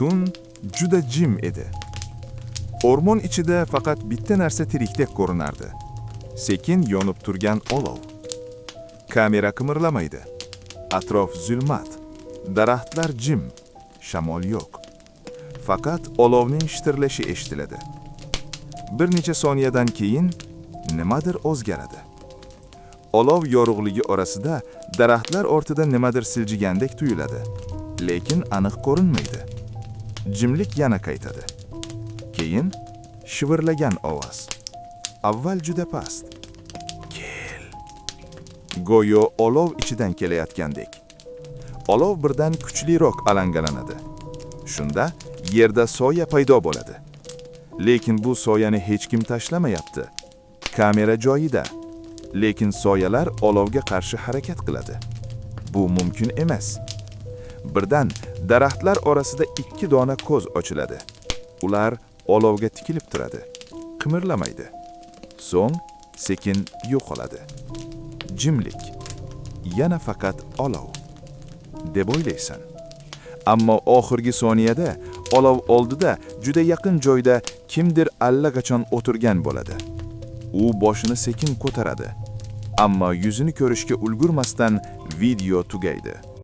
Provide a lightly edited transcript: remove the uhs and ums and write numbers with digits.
Tun juda jim edi. O'rmon ichida faqat bitta narsa tirikdek ko'rinardi. Sekin yonib turgan olov. Kamera qimirlamaydi. Atrof zulmat. Daraxtlar jim. Shamol yo'q. Faqat olovning shitirlashi eshitiladi. Bir necha soniyadan keyin nimadir o'zgaradi. Olov yorug'ligi orasida daraxtlar ortida nimadir siljigandek tuyuladi, lekin aniq ko'rinmaydi. Jimlik yana qaytadi. Keyin shivirlagan ovoz. Avval juda past. Kel. Go'yo olov ichidan kelayotgandek. Olov birdan kuchliroq alangalanadi. Shunda yerda soya paydo bo'ladi. Lekin bu soyani hech kim tashlamayapti. Kamera joyida. Lekin soyalar olovga qarshi harakat qiladi. Bu mumkin emas. Birdan daraxtlar orasida ikki dona ko'z ochiladi. Ular olovga tikilib turadi. Qimirlamaydi. So'ng sekin yo'qoladi. Jimlik. Yana faqat olov. deb o'ylaysan. Ammo oxirgi soniyada olov oldida juda yaqin joyda kimdir allaqachon o'tirgan bo'ladi. U boshini sekin ko'taradi. Ammo yuzini ko'rishga ulgurmasdan video tugaydi.